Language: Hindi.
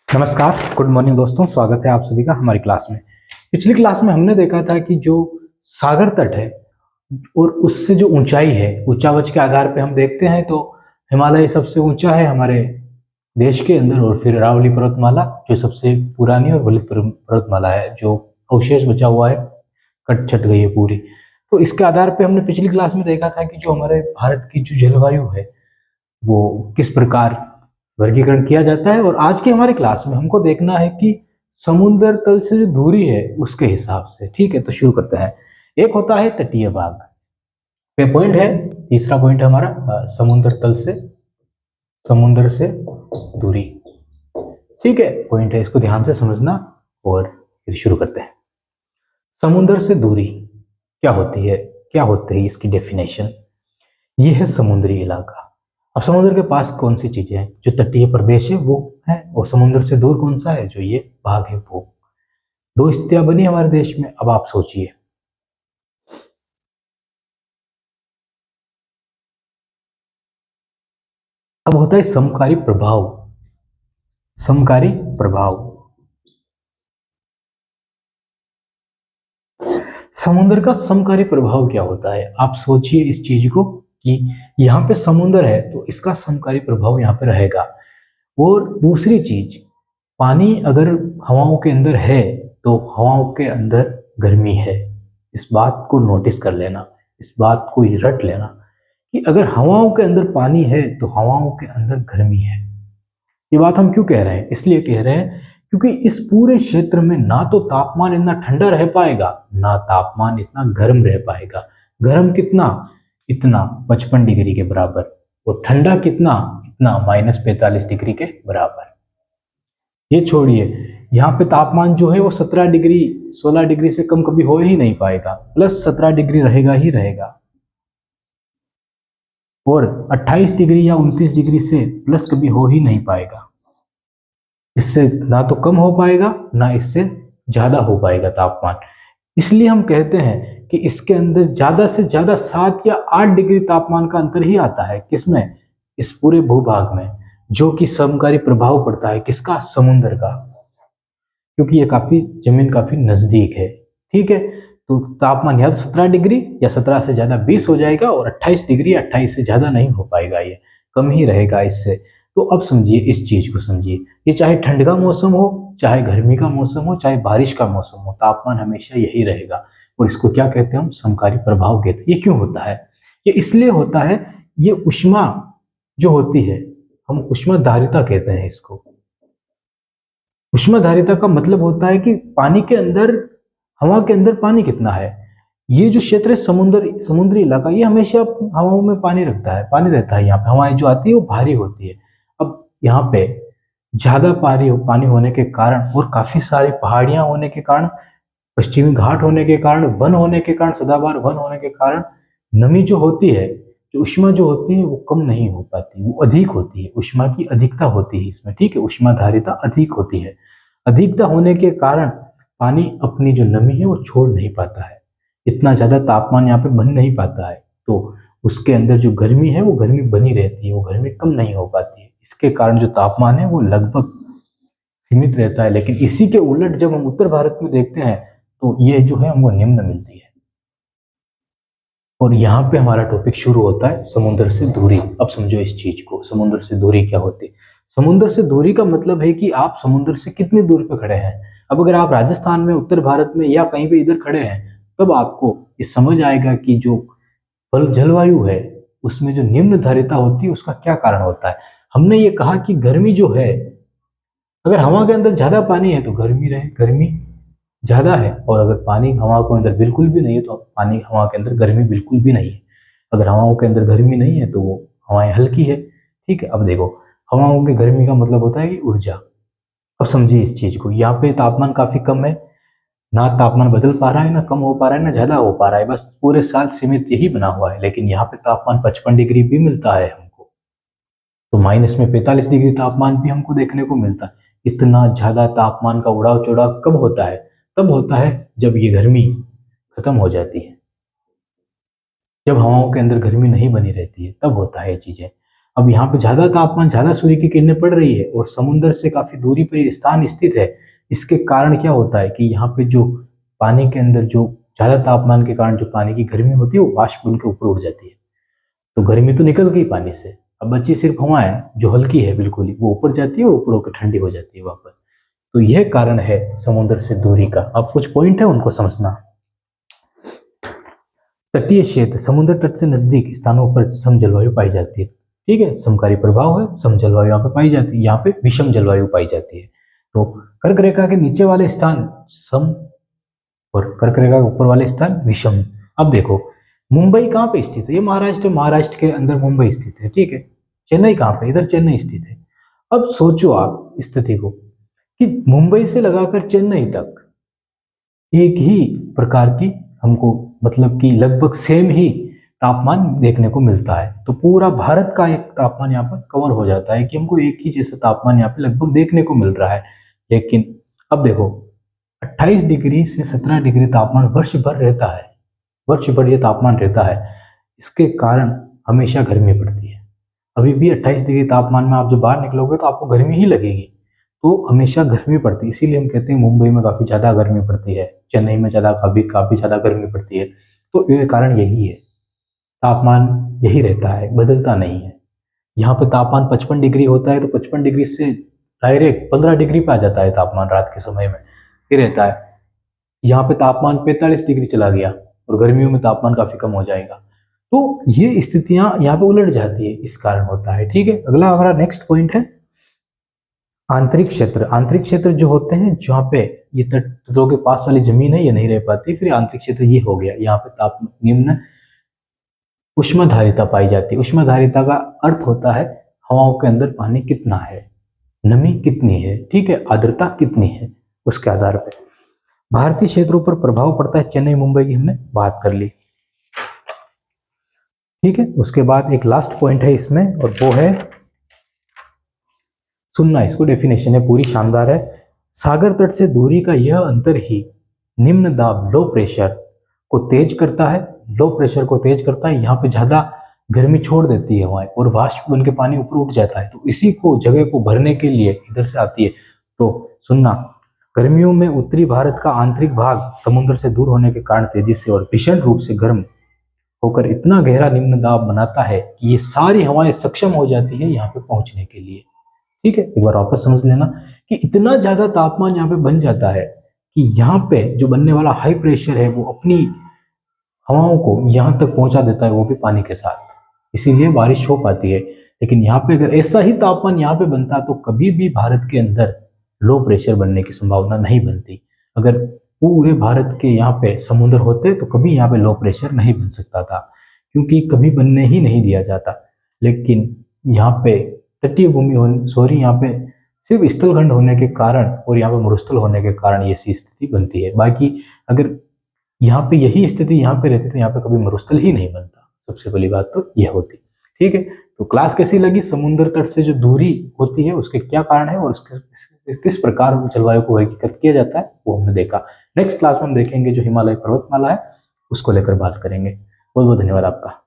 नमस्कार, गुड मॉर्निंग दोस्तों। स्वागत है आप सभी का हमारी क्लास में। पिछली क्लास में हमने देखा था कि जो सागर तट है और उससे जो ऊंचाई है, ऊंचावच के आधार पे हम देखते हैं तो हिमालय सबसे ऊंचा है हमारे देश के अंदर, और फिर अरावली पर्वतमाला जो सबसे पुरानी और बलित पर्वतमाला है, जो अवशेष बचा हुआ है, कट छट गई है पूरी। तो इसके आधार पे हमने पिछली क्लास में देखा था कि जो हमारे भारत की जो जलवायु है वो किस प्रकार वर्गीकरण किया जाता है। और आज के हमारे क्लास में हमको देखना है कि समुद्र तल से जो दूरी है उसके हिसाब से। ठीक है, तो शुरू करते हैं। एक होता है तटीय भाग पे पॉइंट है, तीसरा पॉइंट है हमारा समुद्र तल से, समुद्र से दूरी। ठीक है, पॉइंट है, इसको ध्यान से समझना और फिर शुरू करते हैं। समुद्र से दूरी क्या होती है, क्या होती है इसकी डेफिनेशन। ये है समुद्री इलाका। अब समुद्र के पास कौन सी चीजें हैं, जो तटीय प्रदेश है वो है, और समुद्र से दूर कौन सा है, जो ये भाग है वो। दो स्थितियां बनी हमारे देश में। अब आप सोचिए, अब होता है समकारी प्रभाव। समकारी प्रभाव, समुद्र का समकारी प्रभाव क्या होता है। आप सोचिए इस चीज को कि यहाँ पे समुद्र है तो इसका समकारी प्रभाव यहाँ पे रहेगा। और दूसरी चीज, पानी अगर हवाओं के अंदर है तो हवाओं के अंदर गर्मी है। इस बात को नोटिस कर लेना, इस बात को रट लेना कि अगर हवाओं के अंदर पानी है तो हवाओं के अंदर गर्मी है। ये बात हम क्यों कह रहे हैं, इसलिए कह रहे हैं क्योंकि इस पूरे क्षेत्र में ना तो तापमान इतना ठंडा रह पाएगा, ना तापमान इतना गर्म रह पाएगा। गर्म कितना, इतना 55 डिग्री के बराबर, और ठंडा कितना, इतना -45 डिग्री के बराबर। ये छोड़िए, यहाँ पे तापमान जो है वो 17 डिग्री 16 डिग्री से कम कभी हो ही नहीं पाएगा, +17 डिग्री रहेगा ही रहेगा। और 28 डिग्री या 29 डिग्री से प्लस कभी हो ही नहीं पाएगा। इससे ना तो कम हो पाएगा ना इससे ज्यादा हो पाएगा तापमान। इसलिए हम कहते हैं कि इसके अंदर ज्यादा से ज्यादा 7 या 8 डिग्री तापमान का अंतर ही आता है। किसमें, इस पूरे भूभाग में, जो कि समकारी प्रभाव पड़ता है किसका, समुद्र का, क्योंकि ये काफी जमीन काफी नजदीक है। ठीक है, तो तापमान या तो 17 डिग्री या 17 से ज्यादा 20 हो जाएगा, और 28 डिग्री 28 से ज्यादा नहीं हो पाएगा, ये कम ही रहेगा इससे। तो अब समझिए, इस चीज को समझिए, ये चाहे ठंड का मौसम हो, चाहे गर्मी का मौसम हो, चाहे बारिश का मौसम हो, तापमान हमेशा यही रहेगा। और इसको क्या कहते हैं हम, समकारी प्रभाव कहते हैं। ये क्यों होता है, ये इसलिए होता है, ये ऊष्मा जो होती है, हम ऊष्माधारिता कहते हैं इसको। ऊष्माधारिता का मतलब होता है कि पानी के अंदर, हवा के अंदर पानी कितना है। ये जो क्षेत्र है समुद्री इलाका, ये हमेशा हवाओं में पानी रखता है, पानी रहता है। यहाँ पे हवाएं जो आती है वो भारी होती है। अब यहाँ पे ज्यादा पानी पानी होने के कारण, और काफी सारी पहाड़ियां होने के कारण, पश्चिमी घाट होने के कारण, वन होने के कारण, सदाबहार वन होने के कारण, नमी जो होती है, जो ऊष्मा जो होती है वो कम नहीं हो पाती, वो अधिक होती है। ऊष्मा की अधिकता होती है इसमें। ठीक है, ऊष्माधारिता अधिक होती है। अधिकता होने के कारण पानी अपनी जो नमी है वो छोड़ नहीं पाता है, इतना ज्यादा तापमान यहाँ पे बन नहीं पाता है। तो उसके अंदर जो गर्मी है वो गर्मी बनी रहती है, वो गर्मी कम नहीं हो पाती है। इसके कारण जो तापमान है वो लगभग सीमित रहता है। लेकिन इसी के उलट जब हम उत्तर भारत में देखते हैं तो ये जो है हमको निम्न मिलती है। और यहाँ पे हमारा टॉपिक शुरू होता है समुद्र से दूरी। अब समझो इस चीज को, समुद्र से दूरी क्या होती है। समुद्र से दूरी का मतलब है कि आप समुद्र से कितनी दूर पे खड़े हैं। अब अगर आप राजस्थान में, उत्तर भारत में, या कहीं पे इधर खड़े हैं, तब आपको ये समझ आएगा कि जो जलवायु है उसमें जो निम्न धारिता होती है उसका क्या कारण होता है। हमने ये कहा कि गर्मी जो है, अगर हवा के अंदर ज्यादा पानी है तो गर्मी रहे, गर्मी ज्यादा है। और अगर पानी हवा के अंदर बिल्कुल भी नहीं है तो पानी हवा के अंदर गर्मी बिल्कुल भी नहीं है। अगर हवाओं के अंदर गर्मी नहीं है तो वो हवाएं हल्की है। ठीक है, अब देखो, हवाओं की गर्मी का मतलब होता है कि ऊर्जा। अब समझिए इस चीज को, यहाँ पे तापमान काफी कम है, ना तापमान बदल पा रहा है, ना कम हो पा रहा है, ना ज्यादा हो पा रहा है, बस पूरे साल सीमित यही बना हुआ है। लेकिन यहाँ पे तापमान 55 डिग्री भी मिलता है हमको, तो माइनस में 45 डिग्री तापमान भी हमको देखने को मिलता है। इतना ज्यादा तापमान का उड़ाव चढ़ाव कब होता है, तब होता है जब ये गर्मी खत्म हो जाती है, जब हवाओं के अंदर गर्मी नहीं बनी रहती है, तब होता है ये चीजें। अब यहाँ पे ज्यादा तापमान, ज्यादा सूर्य की किरणें पड़ रही है और समुद्र से काफी दूरी पर ये स्थान स्थित है। इसके कारण क्या होता है कि यहाँ पे जो पानी के अंदर जो ज्यादा तापमान के कारण जो पानी की गर्मी होती है वो वाष्प बन के ऊपर उड़ जाती है। तो गर्मी तो निकल गई पानी से, अब बची सिर्फ हवा है जो हल्की है बिल्कुल ही, वो ऊपर जाती है और ऊपर होकर ठंडी हो जाती है वापस। तो यह कारण है समुद्र से दूरी का। अब कुछ पॉइंट है उनको समझना। तटीय क्षेत्र, समुद्र तट से नजदीक स्थानों पर सम जलवायु पाई जाती है। ठीक है, समकारी प्रभाव है, सम जलवायु यहाँ पे पाई जाती है, यहाँ पे विषम जलवायु पाई जाती है। तो कर्क रेखा के नीचे वाले स्थान सम और कर्क रेखा के ऊपर वाले स्थान विषम। अब देखो मुंबई कहाँ पे स्थित है, ये महाराष्ट्र, महाराष्ट्र के अंदर मुंबई स्थित है। ठीक है, चेन्नई कहाँ पे, इधर चेन्नई स्थित है। अब सोचो आप स्थिति को कि मुंबई से लगाकर चेन्नई तक एक ही प्रकार की हमको मतलब कि लगभग सेम ही तापमान देखने को मिलता है। तो पूरा भारत का एक तापमान यहाँ पर कवर हो जाता है कि हमको एक ही जैसा तापमान यहाँ पे लगभग देखने को मिल रहा है। लेकिन अब देखो 28 डिग्री से 17 डिग्री तापमान वर्ष भर रहता है, वर्ष भर ये तापमान रहता है। इसके कारण हमेशा गर्मी पड़ती है। अभी भी 28 डिग्री तापमान में आप जब बाहर निकलोगे तो आपको गर्मी ही लगेगी। तो हमेशा गर्मी पड़ती है, इसीलिए हम कहते हैं मुंबई में काफ़ी ज़्यादा गर्मी पड़ती है, चेन्नई में ज़्यादा काफ़ी ज़्यादा गर्मी पड़ती है। तो ये कारण यही है, तापमान यही रहता है, बदलता नहीं है। यहाँ पे तापमान 55 डिग्री होता है तो 55 डिग्री से डायरेक्ट 15 डिग्री पे आ जाता है तापमान रात के समय में, ये रहता है। यहाँ पे तापमान 45 डिग्री चला गया और गर्मियों में तापमान काफ़ी कम हो जाएगा। तो ये स्थितियाँ यहाँ पे उलट जाती है, इस कारण होता है। ठीक है, अगला हमारा नेक्स्ट पॉइंट है आंतरिक क्षेत्र। आंतरिक क्षेत्र जो होते हैं जहाँ पे ये तटों के पास वाली जमीन है ये नहीं रह पाती, फिर आंतरिक क्षेत्र ये हो गया। यहाँ पे ताप निम्न उष्माधारिता पाई जाती है। उष्माधारिता का अर्थ होता है हवाओं के अंदर पानी कितना है, नमी कितनी है, ठीक है, आर्द्रता कितनी है, उसके आधार पर भारतीय क्षेत्रों पर प्रभाव पड़ता है। चेन्नई मुंबई की हमने बात कर ली। ठीक है, उसके बाद एक लास्ट पॉइंट है इसमें और वो है सुनना, इसको डेफिनेशन है पूरी शानदार है। सागर तट से दूरी का यह अंतर ही निम्न दाब लो प्रेशर को तेज करता है, लो प्रेशर को तेज करता है। यहाँ पे ज्यादा गर्मी छोड़ देती है हवाएं और वाष्प बन के पानी ऊपर उठ जाता है। तो इसी को जगह को भरने के लिए इधर से आती है। तो सुनना, गर्मियों में उत्तरी भारत का आंतरिक भाग समुद्र से दूर होने के कारण तेजी से और भीषण रूप से गर्म होकर इतना गहरा निम्न दाब बनाता है कि ये सारी हवाएं सक्षम हो जाती है यहाँ पे पहुंचने के लिए। ठीक है, एक बार वापस समझ लेना कि इतना ज्यादा तापमान यहाँ पे बन जाता है कि यहाँ पे जो बनने वाला हाई प्रेशर है वो अपनी हवाओं को यहाँ तक पहुंचा देता है, वो भी पानी के साथ, इसीलिए बारिश हो पाती है। लेकिन यहाँ पे अगर ऐसा ही तापमान यहाँ पे बनता तो कभी भी भारत के अंदर लो प्रेशर बनने की संभावना नहीं बनती। अगर पूरे भारत के यहाँ पे समुद्र होते तो कभी यहाँ पे लो प्रेशर नहीं बन सकता था, क्योंकि कभी बनने ही नहीं दिया जाता। लेकिन यहाँ पे तटीय भूमि होने सॉरी यहाँ पे सिर्फ स्थलखंड होने के कारण और यहाँ पे मरुस्थल होने के कारण ये सी स्थिति बनती है। बाकी अगर यहाँ पे यही स्थिति यहाँ पे रहती तो यहाँ पे कभी मरुस्थल ही नहीं बनता। सबसे पहली बात तो यह होती। ठीक है, तो क्लास कैसी लगी, समुद्र तट से जो दूरी होती है उसके क्या कारण है और उसके किस प्रकार जलवायु को वर्गीकृत किया जाता है वो हमने देखा। नेक्स्ट क्लास में हम देखेंगे जो हिमालय पर्वतमाला है उसको लेकर बात करेंगे। बहुत बहुत धन्यवाद आपका।